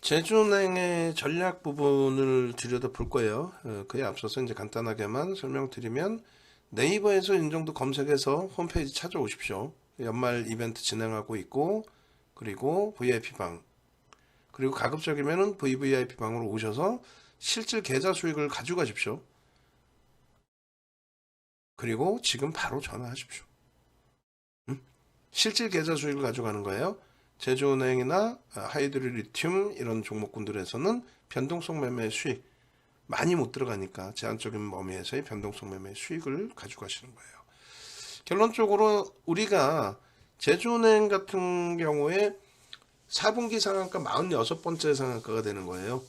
제주은행의 전략 부분을 들여다볼 거예요. 그에 앞서서 이제 간단하게만 설명드리면 네이버에서 이 정도 검색해서 홈페이지 찾아오십시오. 연말 이벤트 진행하고 있고, 그리고 VIP방, 그리고 가급적이면은 VVIP 방으로 오셔서 실질 계좌 수익을 가져가십시오. 그리고 지금 바로 전화하십시오. 실질 계좌 수익을 가져가는 거예요. 제주은행이나 하이드로리튬 이런 종목군들에서는 변동성 매매 수익 많이 못 들어가니까 제한적인 범위에서의 변동성 매매 수익을 가져가시는 거예요. 결론적으로 우리가 제주은행 같은 경우에 4분기 상한가 46번째 상한가가 되는 거예요.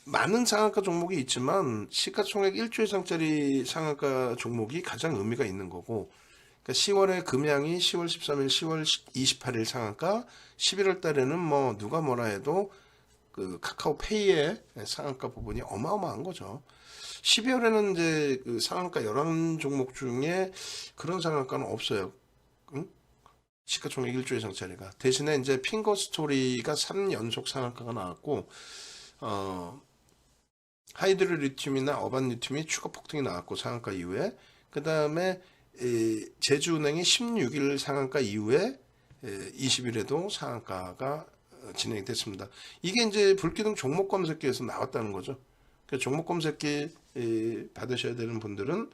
많은 상한가 종목이 있지만 시가총액 1조 이상짜리 상한가 종목이 가장 의미가 있는 거고, 그러니까 10월에 금양이 10월 13일, 10월 28일 상한가, 11월 달에는 뭐 누가 뭐라 해도 그 카카오페이의 상한가 부분이 어마어마한 거죠. 12월에는 이제 그 상한가 11종목 중에 그런 상한가는 없어요. 응? 시가총액 1조 이상짜리가. 대신에 이제 핑거스토리가 3연속 상한가가 나왔고, 하이드로리튬이나 어반리튬이 추가 폭등이 나왔고 상한가 이후에, 그 다음에 제주은행이 16일 상한가 이후에 20일에도 상한가가 진행이 됐습니다. 이게 이제 불기둥 종목 검색기에서 나왔다는 거죠. 그러니까 종목 검색기 받으셔야 되는 분들은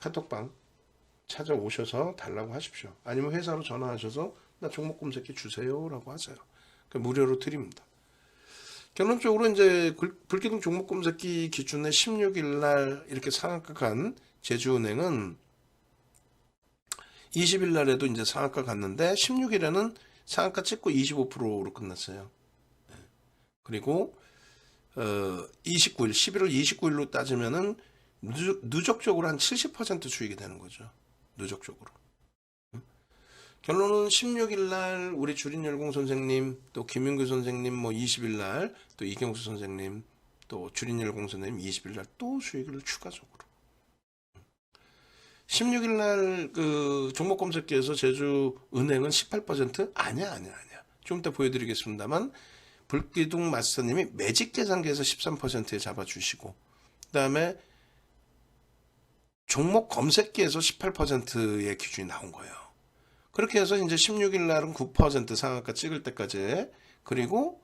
카톡방 찾아오셔서 달라고 하십시오. 아니면 회사로 전화하셔서 나 종목 검색기 주세요 라고 하세요. 그러니까 무료로 드립니다. 결론적으로 이제 불기둥 종목 검색기 기준에 16일 날 이렇게 상한가 간 제주은행은 20일 날에도 이제 상한가 갔는데 16일에는 상한가 찍고 25%로 끝났어요. 그리고 29일, 11월 29일로 따지면은 누적적으로 한 70% 수익이 되는 거죠. 누적적으로. 결론은 16일 날 우리 주린열공 선생님, 또 김윤규 선생님, 뭐 20일 날 또 이경수 선생님, 또 주린열공 선생님 20일 날 또 수익을 추가적으로. 16일 날 그 종목 검색기에서 제주은행은 18%? 아니야. 좀 이따 보여드리겠습니다만 불기둥 마스터님이 매직 계산기에서 13%에 잡아주시고, 그 다음에 종목 검색기에서 18%의 기준이 나온 거예요. 그렇게 해서 이제 16일 날은 9% 상한가 찍을 때까지, 그리고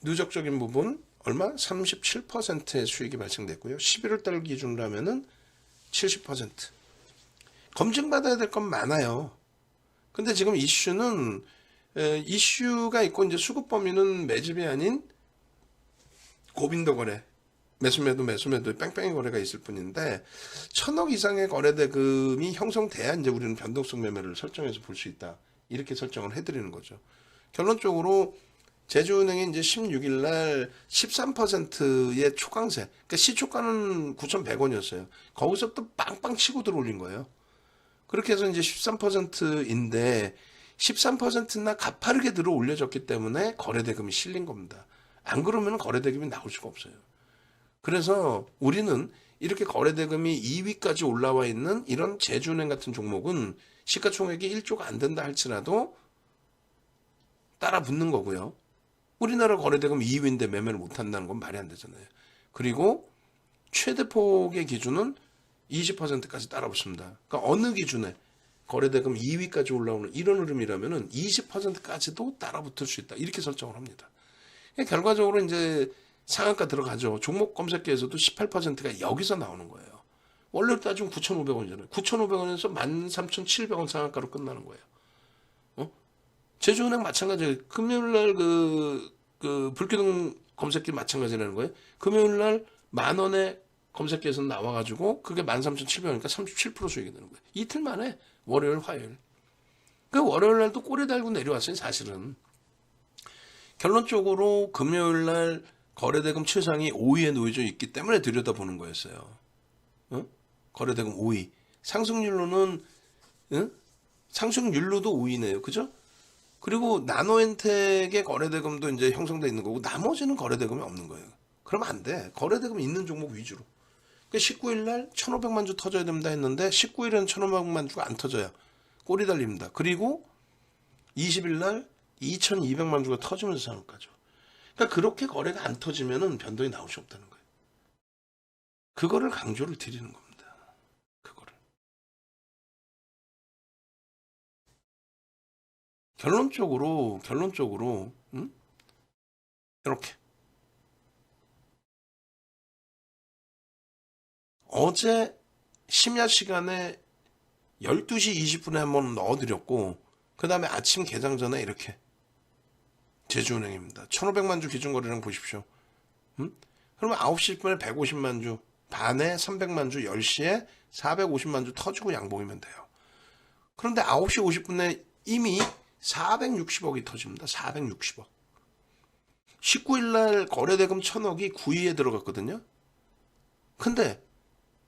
누적적인 부분 얼마? 37%의 수익이 발생됐고요. 11월 달 기준으로 하면은 70%. 검증받아야 될 건 많아요. 근데 지금 이슈는 이슈가 있고 이제 수급 범위는 매집이 아닌 고빈도 거래, 매수매도 뺑뺑이 거래가 있을 뿐인데 1,000억 이상의 거래 대금이 형성돼야 이제 우리는 변동성 매매를 설정해서 볼 수 있다. 이렇게 설정을 해드리는 거죠. 결론적으로 제주은행이 이제 16일 날 13%의 초강세, 그러니까 시초가는 9,100원이었어요. 거기서부터 빵빵 치고 들어올린 거예요. 그렇게 해서 이제 13%인데 13%나 가파르게 들어 올려졌기 때문에 거래대금이 실린 겁니다. 안 그러면 거래대금이 나올 수가 없어요. 그래서 우리는 이렇게 거래대금이 2위까지 올라와 있는 이런 제주은행 같은 종목은 시가총액이 1조가 안 된다 할지라도 따라 붙는 거고요. 우리나라 거래대금 2위인데 매매를 못 한다는 건 말이 안 되잖아요. 그리고 최대폭의 기준은 20%까지 따라 붙습니다. 그러니까 어느 기준에 거래대금 2위까지 올라오는 이런 흐름이라면은 20%까지도 따라 붙을 수 있다. 이렇게 설정을 합니다. 결과적으로 이제 상한가 들어가죠. 종목 검색기에서도 18%가 여기서 나오는 거예요. 원래 따지면 9,500원이잖아요. 9,500원에서 13,700원 상한가로 끝나는 거예요. 제주은행 마찬가지예요. 금요일날 그 불기둥 검색기 마찬가지라는 거예요. 금요일날 10,000원에 검색기에서 나와가지고 그게 13,700원이니까 37% 수익이 되는 거예요. 이틀 만에 월요일, 화요일. 그 월요일날도 꼬리 달고 내려왔어요. 사실은. 결론적으로 금요일날 거래대금 최상위 5위에 놓여져 있기 때문에 들여다보는 거였어요. 거래대금 5위. 상승률로는 상승률로도 5위네요. 그죠? 그리고 나노엔텍의 거래대금도 이제 형성되어 있는 거고 나머지는 거래대금이 없는 거예요. 그러면 안 돼. 거래대금 있는 종목 위주로. 그러니까 19일 날 1,500만 주 터져야 된다 했는데 19일에는 1,500만 주가 안 터져요. 꼬리 달립니다. 그리고 20일 날 2,200만 주가 터지면서 상한가죠. 그러니까 그렇게 거래가 안 터지면은 변동이 나올 수 없다는 거예요. 그거를 강조를 드리는 겁니다. 그거를. 결론적으로 이렇게 어제 심야 시간에 12시 20분에 한번 넣어드렸고 그 다음에 아침 개장 전에 이렇게 제주은행입니다. 1,500만 주 기준거래량 보십시오. 그러면 9시 10분에 150만 주, 반에 300만 주, 10시에 450만 주 터지고 양봉이면 돼요. 그런데 9시 50분에 이미 460억이 터집니다. 460억. 19일날 거래대금 1,000억이 9위에 들어갔거든요. 근데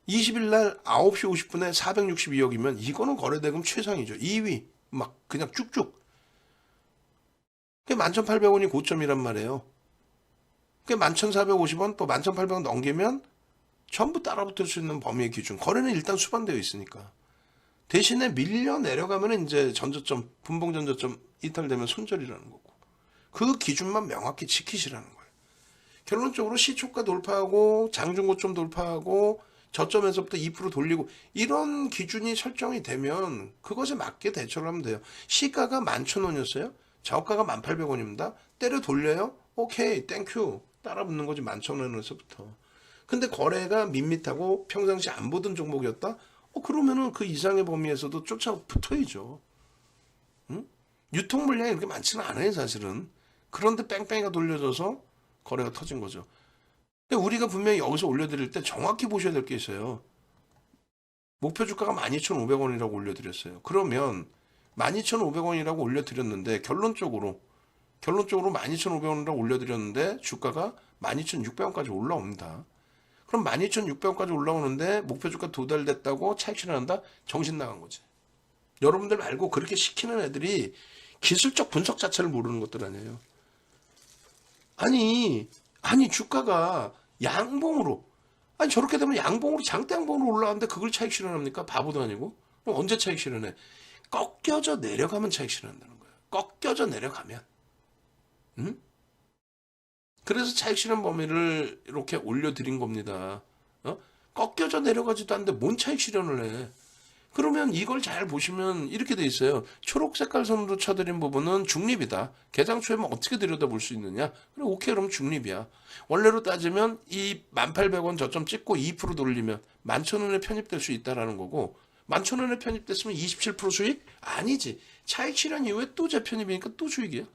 20일날 9시 50분에 462억이면 이거는 거래대금 최상이죠. 2위 막 그냥 쭉쭉. 그게 11,800원이 고점이란 말이에요. 그게 11,450원 또 11,800원 넘기면 전부 따라붙을 수 있는 범위의 기준. 거래는 일단 수반되어 있으니까. 대신에 밀려 내려가면 이제 전저점, 분봉 전저점 이탈되면 손절이라는 거고. 그 기준만 명확히 지키시라는 거예요. 결론적으로 시초가 돌파하고 장중고점 돌파하고 저점에서부터 2% 돌리고 이런 기준이 설정이 되면 그것에 맞게 대처를 하면 돼요. 시가가 11,000원이었어요. 저가가 1,800원입니다. 때려 돌려요? 오케이, 땡큐. 따라붙는 거지 11,000원에서부터. 근데 거래가 밋밋하고 평상시 안 보던 종목이었다? 그러면은 그 이상의 범위에서도 쫓아 붙어야죠. 응? 유통 물량이 그렇게 많지는 않아요, 사실은. 그런데 뺑뺑이가 돌려져서 거래가 터진 거죠. 근데 우리가 분명히 여기서 올려드릴 때 정확히 보셔야 될 게 있어요. 목표 주가가 12,500원이라고 올려드렸어요. 그러면 12,500원이라고 올려드렸는데 결론적으로 12,500원이라고 올려드렸는데 주가가 12,600원까지 올라옵니다. 그럼 12,600원까지 올라오는데 목표 주가 도달됐다고 차익 실현한다? 정신 나간 거지. 여러분들 말고 그렇게 시키는 애들이 기술적 분석 자체를 모르는 것들 아니에요. 아니 주가가 양봉으로 저렇게 되면 양봉으로 장대 양봉으로 올라가는데 그걸 차익 실현합니까? 바보도 아니고. 그럼 언제 차익 실현해? 꺾여져 내려가면 차익 실현한다는 거예요. 꺾여져 내려가면. 응? 그래서 차익 실현 범위를 이렇게 올려드린 겁니다. 꺾여져 내려가지도 않는데 뭔 차익 실현을 해? 그러면 이걸 잘 보시면 이렇게 돼 있어요. 초록 색깔 선으로 쳐드린 부분은 중립이다. 개장 초에만 어떻게 들여다볼 수 있느냐? 그래, 오케이, 그럼 중립이야. 원래로 따지면 이 1,800원 저점 찍고 2% 돌리면 11,000원에 편입될 수 있다라는 거고 11,000원에 편입됐으면 27% 수익? 아니지. 차익 실현 이후에 또 재편입이니까 또 수익이야.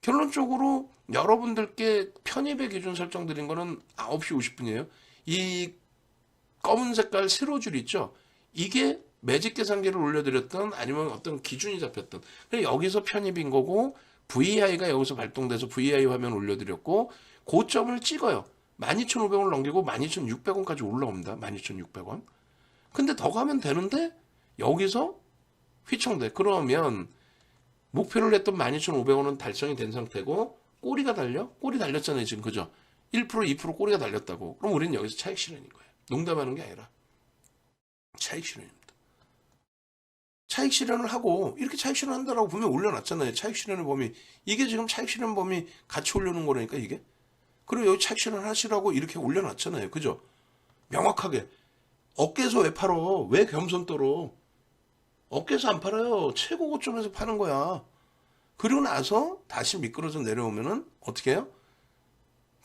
결론적으로 여러분들께 편입의 기준 설정드린 거는 9시 50분이에요. 이 검은 색깔 세로줄 있죠? 이게 매직 계산기를 올려드렸던 아니면 어떤 기준이 잡혔던. 여기서 편입인 거고 VI가 여기서 발동돼서 VI 화면 올려드렸고 고점을 찍어요. 12,500원을 넘기고 12,600원까지 올라옵니다. 12,600원. 근데 더 가면 되는데 여기서 휘청돼. 그러면 목표를 냈던 12,500원은 달성이 된 상태고 꼬리가 달려? 꼬리 달렸잖아요 지금. 그죠? 1% 2% 꼬리가 달렸다고. 그럼 우리는 여기서 차익 실현인 거예요. 농담하는 게 아니라 차익 실현입니다. 차익 실현을 하고 이렇게 차익 실현한다라고 보면 올려놨잖아요. 차익 실현의 범위. 이게 지금 차익 실현 범위 같이 올려놓은 거라니까 이게. 그리고 여기 차익 실현 하시라고 이렇게 올려놨잖아요. 그죠? 명확하게. 어깨에서 왜 팔어? 왜 겸손 떨어? 어깨에서 안 팔아요. 최고 고점에서 파는 거야. 그리고 나서 다시 미끄러져 내려오면은 어떻게 해요?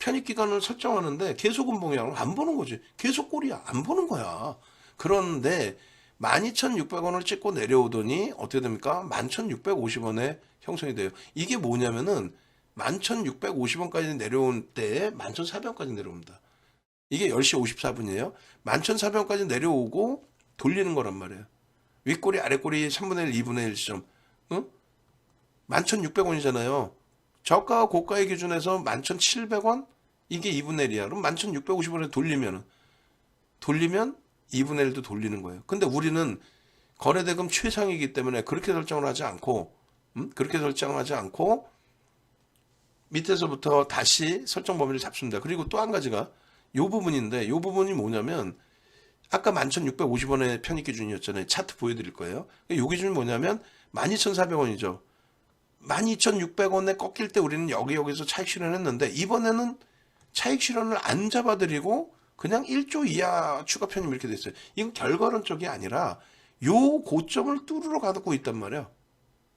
편입기간을 설정하는데 계속 음봉이야. 안 보는 거지. 계속 꼴이야. 안 보는 거야. 그런데 12,600원을 찍고 내려오더니 어떻게 됩니까? 11,650원에 형성이 돼요. 이게 뭐냐면은 11,650원까지 내려온 때에 11,400원까지 내려옵니다. 이게 10시 54분이에요. 11,400원까지 내려오고 돌리는 거란 말이에요. 윗꼬리 아랫꼬리 3분의 1, 2분의 1 시점. 응? 11,600원이잖아요. 저가와 고가의 기준에서 11,700원? 이게 2분의 1이야. 그럼 11,650원에 돌리면 2분의 1도 돌리는 거예요. 근데 우리는 거래대금 최상이기 때문에 그렇게 설정을 하지 않고, 그렇게 설정을 하지 않고, 밑에서부터 다시 설정 범위를 잡습니다. 그리고 또 한 가지가 요 부분인데, 요 부분이 뭐냐면, 아까 11,650원의 편입 기준이었잖아요. 차트 보여드릴 거예요. 요 기준이 뭐냐면, 12,400원이죠. 12,600원에 꺾일 때 우리는 여기서 차익 실현했는데 이번에는 차익 실현을 안 잡아드리고 그냥 1조 이하 추가 편입 이렇게 됐어요. 이건 결과론 쪽이 아니라 요 고점을 뚫으러 가고 있단 말이야.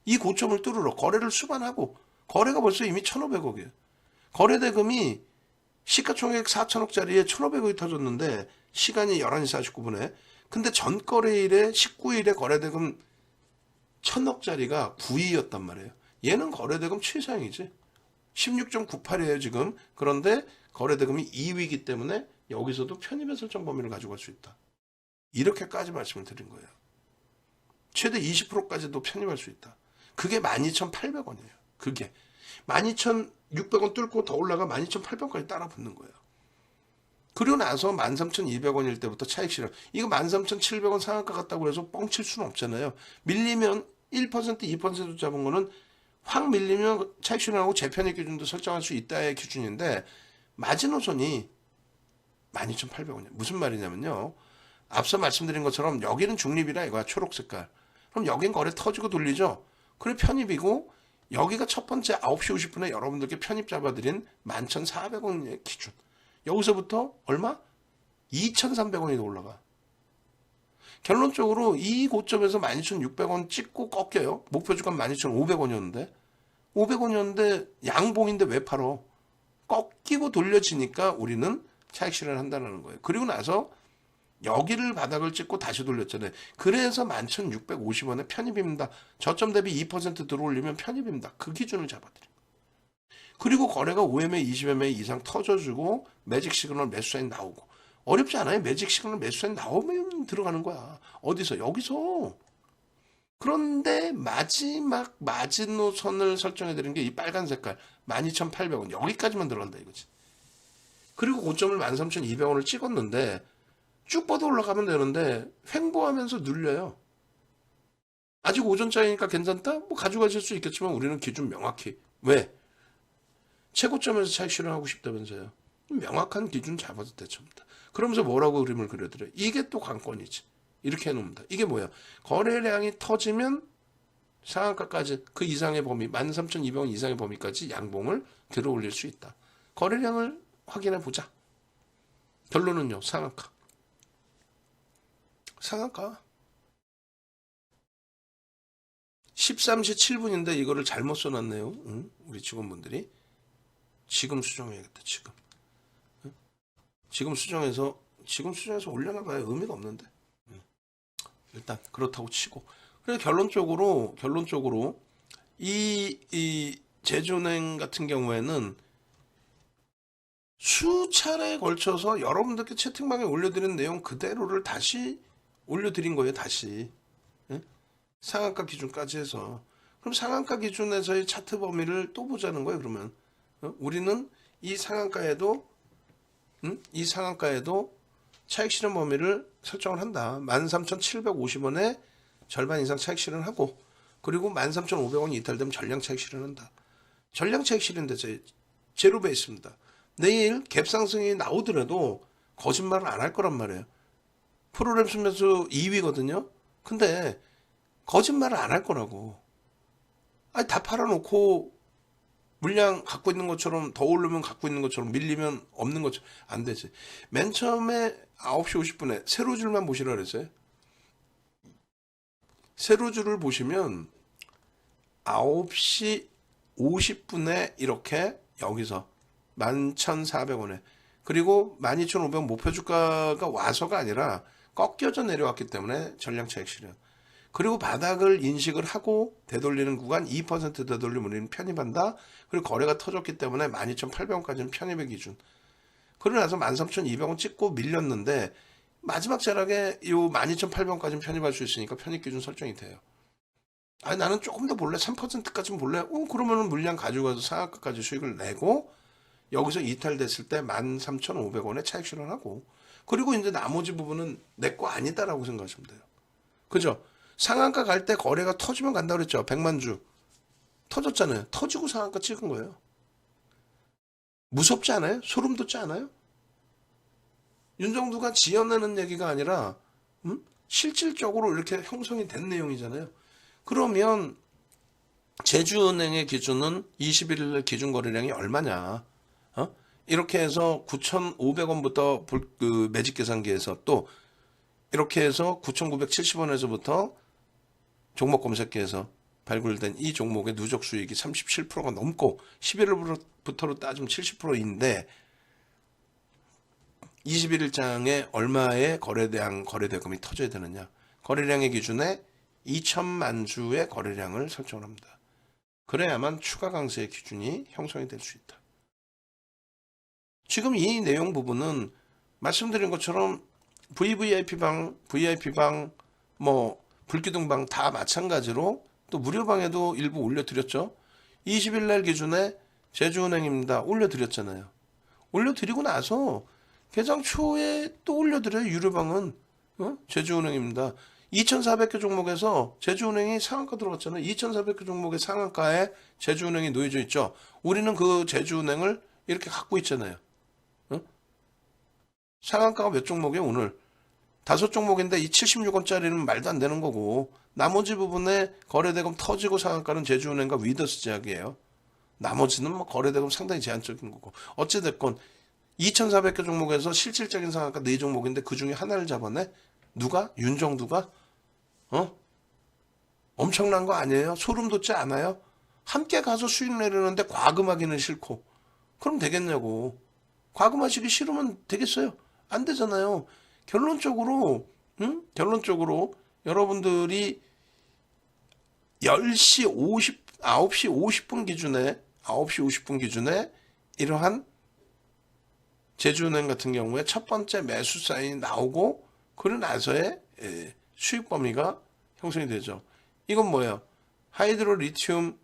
이 고점을 뚫으러 거래를 수반하고 거래가 벌써 이미 1,500억이에요. 거래 대금이 시가총액 4천억짜리에 1,500억이 터졌는데 시간이 11시 49분에 근데 전 거래일에 19일에 거래 대금 1,000억짜리가 9위였단 말이에요. 얘는 거래 대금 최상이지. 16.98이에요 지금. 그런데 거래 대금이 2위이기 때문에 여기서도 편입의 설정 범위를 가지고 갈 수 있다. 이렇게까지 말씀을 드린 거예요. 최대 20%까지도 편입할 수 있다. 그게 12,800원이에요. 그게 12,600원 뚫고 더 올라가 12,800원까지 따라 붙는 거예요. 그리고 나서 13,200원일 때부터 차익 실현. 이거 13,700원 상한가 같다고 해서 뻥칠 수는 없잖아요. 밀리면 1%, 2% 잡은 거는 확 밀리면 차익 실현하고 재편입 기준도 설정할 수 있다의 기준인데 마지노선이 12,800원이에요. 무슨 말이냐면요. 앞서 말씀드린 것처럼 여기는 중립이라 이거야. 초록 색깔. 그럼 여긴 거래 터지고 돌리죠. 그래 편입이고 여기가 첫 번째 9시 50분에 여러분들께 편입 잡아드린 11,400원의 기준. 여기서부터 얼마? 2,300원이 올라가. 결론적으로 이 고점에서 12,600원 찍고 꺾여요. 목표 주가 12,500원이었는데 500원이었는데 양봉인데 왜 팔어? 꺾이고 돌려지니까 우리는 차익 실현을 한다는 거예요. 그리고 나서 여기를 바닥을 찍고 다시 돌렸잖아요. 그래서 11,650원에 편입입니다. 저점 대비 2% 들어올리면 편입입니다. 그 기준을 잡아드려요. 그리고 거래가 5MA, 20MA 이상 터져주고 매직 시그널 매수 사인 나오고 어렵지 않아요. 매직 시그널 매수 사인 나오면 들어가는 거야. 어디서? 여기서. 그런데 마지막 마지노선을 설정해드린 게 이 빨간 색깔 12,800원 여기까지만 들어간다 이거지. 그리고 고점을 13,200원을 찍었는데 쭉 뻗어 올라가면 되는데 횡보하면서 눌려요. 아직 오전장이니까 괜찮다? 뭐 가져가실 수 있겠지만 우리는 기준 명확히. 왜? 최고점에서 차익 실현하고 싶다면서요. 명확한 기준 잡아도 대처입니다. 그러면서 뭐라고 그림을 그려드려요? 이게 또 관건이지. 이렇게 해놓습니다. 이게 뭐야? 거래량이 터지면 상한가까지 그 이상의 범위 13,200원 이상의 범위까지 양봉을 들어 올릴 수 있다. 거래량을 확인해 보자. 결론은요. 상한가. 상한가. 13시 7분인데 이거를 잘못 써놨네요. 응? 우리 직원분들이. 지금 수정해야겠다. 지금 수정해서 올려놔봐야 의미가 없는데. 일단 그렇다고 치고. 그래서 결론적으로 이 제주은행 같은 경우에는 수차례에 걸쳐서 여러분들께 채팅방에 올려드린 내용 그대로를 다시 올려드린 거예요. 다시. 예? 상한가 기준까지 해서. 그럼 상한가 기준에서의 차트 범위를 또 보자는 거예요. 그러면 우리는 이 상한가에도 차익 실현 범위를 설정을 한다. 13,750원에 절반 이상 차익 실현하고 그리고 13,500원이 이탈되면 전량 차익 실현한다. 전량 차익 실현되죠. 제로 베이스입니다. 내일 갭 상승이 나오더라도 거짓말을 안 할 거란 말이에요. 프로그램 수매수 2위거든요. 근데 거짓말을 안 할 거라고. 아니 다 팔아놓고 물량 갖고 있는 것처럼 더 오르면 갖고 있는 것처럼 밀리면 없는 것처럼 안 되지. 맨 처음에 9시 50분에 세로줄만 보시라 그랬어요. 세로줄을 보시면 9시 50분에 이렇게 여기서 11,400원에 그리고 12,500원 목표 주가가 와서가 아니라 꺾여져 내려왔기 때문에 전량 차익 실현. 그리고 바닥을 인식을 하고 되돌리는 구간 2% 되돌리면 우리는 편입한다. 그리고 거래가 터졌기 때문에 12,800원까지는 편입의 기준. 그러고 나서 13,200원 찍고 밀렸는데 마지막 자락에 이 12,800원까지는 편입할 수 있으니까 편입 기준 설정이 돼요. 아니 나는 조금 더 볼래? 3%까지는 볼래? 그러면은 물량 가지고 가서 상한가까지 수익을 내고 여기서 이탈됐을 때 13,500원에 차익 실현하고 그리고 이제 나머지 부분은 내 거 아니다라고 생각하시면 돼요. 그죠? 상한가 갈 때 거래가 터지면 간다 그랬죠. 100만 주. 터졌잖아요. 터지고 상한가 찍은 거예요. 무섭지 않아요? 소름 돋지 않아요? 윤정두가 지어내는 얘기가 아니라 실질적으로 이렇게 형성이 된 내용이잖아요. 그러면 제주은행의 기준은 21일 기준 거래량이 얼마냐? 이렇게 해서 9,500원부터 그 매직 계산기에서 또 이렇게 해서 9,970원에서부터 종목 검색기에서 발굴된 이 종목의 누적 수익이 37%가 넘고 11일부터로 따지면 70%인데 21일장에 얼마의 거래대금이 터져야 되느냐? 거래량의 기준에 2천만 주의 거래량을 설정을 합니다. 그래야만 추가 강세의 기준이 형성이 될 수 있다. 지금 이 내용 부분은 말씀드린 것처럼 VVIP방, 뭐 불기둥방 다 마찬가지로 또 무료방에도 일부 올려드렸죠. 20일 날 기준에 제주은행입니다. 올려드렸잖아요. 올려드리고 나서 개장 초에 또 올려드려요. 유료방은 제주은행입니다. 2,400개 종목에서 제주은행이 상한가 들어갔잖아요. 2,400개 종목의 상한가에 제주은행이 놓여져 있죠. 우리는 그 제주은행을 이렇게 갖고 있잖아요. 상한가가 몇 종목이에요 오늘? 5종목인데 이 76원짜리는 말도 안 되는 거고 나머지 부분에 거래대금 터지고 상한가는 제주은행과 위더스 제약이에요. 나머지는 뭐 거래대금 상당히 제한적인 거고 어찌됐건 2,400개 종목에서 실질적인 상한가 4종목인데 그 중에 하나를 잡아내? 누가? 윤정두가? 엄청난 거 아니에요? 소름 돋지 않아요? 함께 가서 수익 내려는데 과금하기는 싫고 그럼 되겠냐고. 과금하시기 싫으면 되겠어요? 안 되잖아요. 결론적으로 여러분들이 10시 9시 50분 기준에 이러한 제주은행 같은 경우에 첫 번째 매수 사인이 나오고 그러고 나서의 수익 범위가 형성이 되죠. 이건 뭐예요? 하이드로 리튬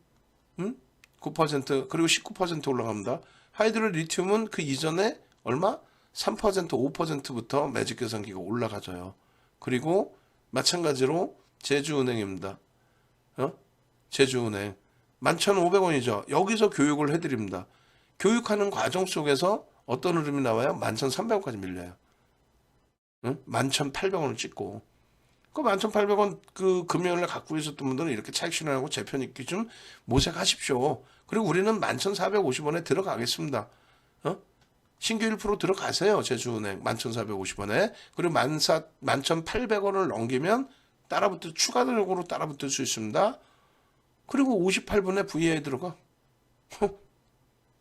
9% 그리고 19% 올라갑니다. 하이드로 리튬은 그 이전에 얼마? 3% 5%부터 매직 계산기가 올라가져요. 그리고 마찬가지로 제주은행입니다. 제주은행 11,500원이죠. 여기서 교육을 해드립니다. 교육하는 과정 속에서 어떤 흐름이 나와요? 11,300원까지 밀려요. 11,800원을 찍고 그 11,800원 그 금요일날 갖고 있었던 분들은 이렇게 차익 실현하고 재편 있기 좀 모색하십시오. 그리고 우리는 11,450원에 들어가겠습니다. 신규 1% 들어가세요. 제주은행 11,450원에. 그리고 11,800원을 넘기면 추가적으로 따라붙을 수 있습니다. 그리고 58분에 VI 들어가.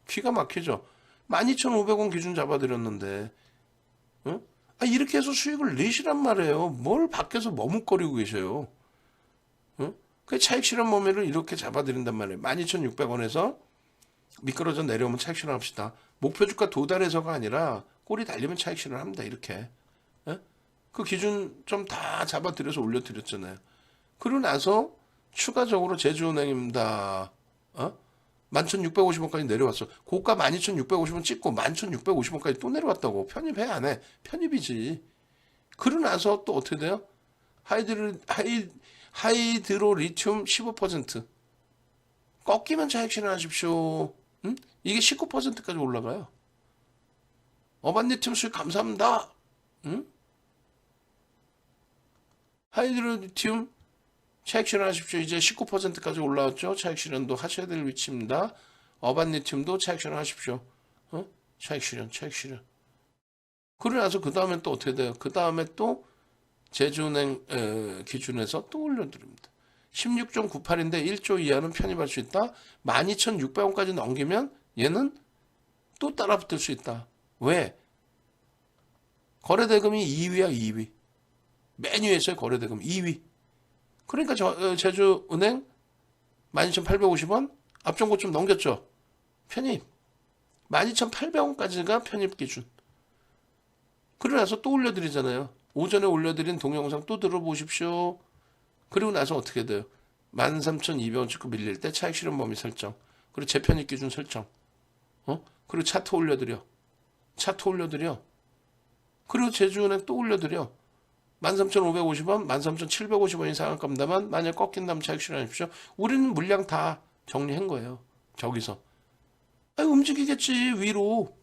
기가 막히죠. 12,500원 기준 잡아드렸는데 이렇게 해서 수익을 내시란 말이에요. 뭘 밖에서 머뭇거리고 계셔요. 그 차익 실현 범위를 이렇게 잡아드린단 말이에요. 12,600원에서 미끄러져 내려오면 차익 실현합시다. 목표 주가 도달해서가 아니라 꼬리 달리면 차익 실현합니다. 이렇게. 그 기준 좀 다 잡아드려서 올려드렸잖아요. 그러고 나서 추가적으로 제주은행입니다. 11,650원까지 내려왔어. 고가 12,650원 찍고 11,650원까지 또 내려왔다고. 편입해 안 해? 편입이지. 그러고 나서 또 어떻게 돼요? 하이드로 리튬 15%. 꺾이면 차익 실현하십시오. 이게 19%까지 올라가요. 어반리튬 수익 감사합니다. 하이드로 리튬 차익 실현하십시오. 이제 19%까지 올라왔죠. 차익 실현도 하셔야 될 위치입니다. 어반리튬도 차익 실현하십시오. 차익 실현. 그러고 나서 그 다음에 또 어떻게 돼요? 그 다음에 또 제주은행 기준에서 또 올려드립니다. 16.98인데 1조 이하는 편입할 수 있다. 12,600원까지 넘기면 얘는 또 따라붙을 수 있다. 왜? 거래대금이 2위야 2위. 맨 위에 있어요. 거래대금 2위. 그러니까 제주은행 12,850원 앞전고 좀 넘겼죠. 편입 12,800원까지가 편입 기준. 그러고 나서 또 올려드리잖아요. 오전에 올려드린 동영상 또 들어보십시오. 그리고 나서 어떻게 돼요? 13,200원 찍고 밀릴 때 차익 실현 범위 설정. 그리고 재편입 기준 설정. 그리고 차트 올려드려. 그리고 제주은행 또 올려드려. 13,550원, 13,750원이 상한가입니다만 만약 꺾인다면 차익 실현하십시오. 우리는 물량 다 정리한 거예요. 저기서. 움직이겠지 위로.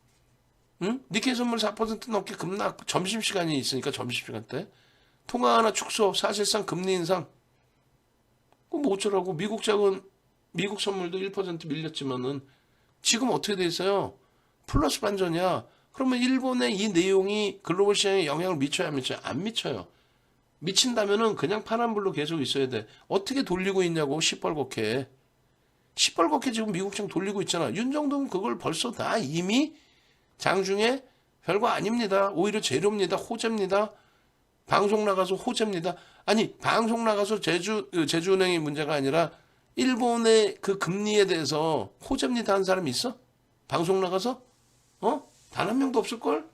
니케이 선물 4% 넘게 급락. 점심시간이 있으니까 점심시간 때. 통화 하나 축소. 사실상 금리 인상. 그럼 뭐 어쩌라고. 미국 자금 미국 선물도 1% 밀렸지만은 지금 어떻게 돼 있어요? 플러스 반전이야. 그러면 일본의 이 내용이 글로벌 시장에 영향을 미쳐야 안 미쳐요? 안 미쳐요. 미친다면은 그냥 파란불로 계속 있어야 돼. 어떻게 돌리고 있냐고, 시뻘겋게. 시뻘겋게 지금 미국장 돌리고 있잖아. 윤정도는 그걸 벌써 다 이미 장중에 별거 아닙니다. 오히려 재료입니다. 호재입니다. 방송 나가서 호재입니다. 아니, 방송 나가서 제주은행이 문제가 아니라 일본의 그 금리에 대해서 호재입니다 한 사람 있어? 방송 나가서? 단 한 명도 없을걸?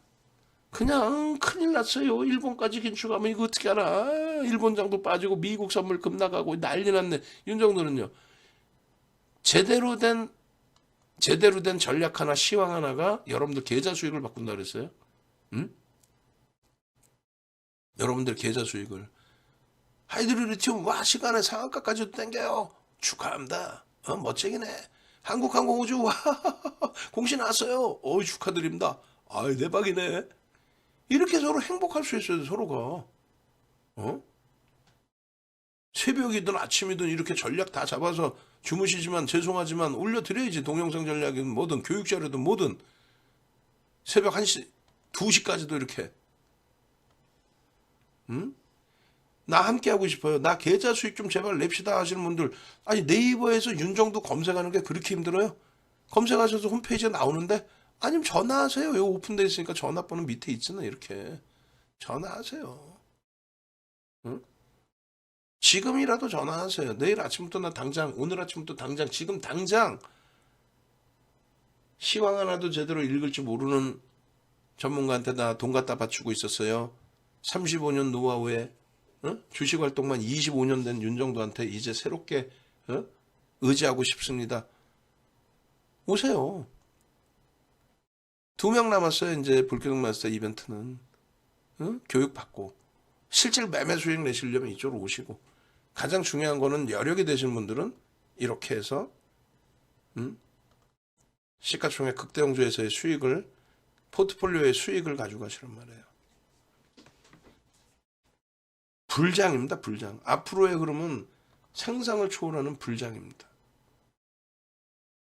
그냥 큰일 났어요. 일본까지 긴축하면 이거 어떻게 하나? 일본장도 빠지고 미국 선물 급 나가고 난리 났네. 윤정도는요. 제대로 된 전략 하나, 시황 하나가 여러분들 계좌 수익을 바꾼다 그랬어요. 응? 여러분들 계좌 수익을. 하이드로리튬 와 시간에 상한가까지도 땡겨요. 축하합니다. 멋쟁이네. 한국항공우주 와 공시 나왔어요. 축하드립니다. 아이 대박이네. 이렇게 서로 행복할 수 있어요. 서로가. 새벽이든 아침이든 이렇게 전략 다 잡아서 주무시지만 죄송하지만 올려드려야지. 동영상 전략이든 뭐든 교육자료든 뭐든 새벽 1시 2시까지도 이렇게. 응? 나 함께 하고 싶어요. 나 계좌 수익 좀 제발 냅시다 하시는 분들. 아니 네이버에서 윤정도 검색하는 게 그렇게 힘들어요? 검색하셔서 홈페이지에 나오는데 아니면 전화하세요. 여기 오픈되어 있으니까 전화번호 밑에 있잖아. 이렇게 전화하세요. 응? 지금이라도 전화하세요. 내일 아침부터 나 당장, 오늘 아침부터 당장, 지금 당장 시황 하나도 제대로 읽을 줄 모르는 전문가한테 나 돈 갖다 바치고 있었어요. 35년 노하우에 주식 활동만 25년 된 윤정도한테 이제 새롭게 의지하고 싶습니다. 오세요. 2명 남았어요. 이제 불교동 마스터 이벤트는. 교육받고 실질 매매 수익 내시려면 이쪽으로 오시고, 가장 중요한 거는 여력이 되신 분들은 이렇게 해서 시가총액 극대형주에서의 수익을, 포트폴리오의 수익을 가져가시란 말이에요. 불장입니다. 불장. 앞으로의 흐름은 상상을 초월하는 불장입니다.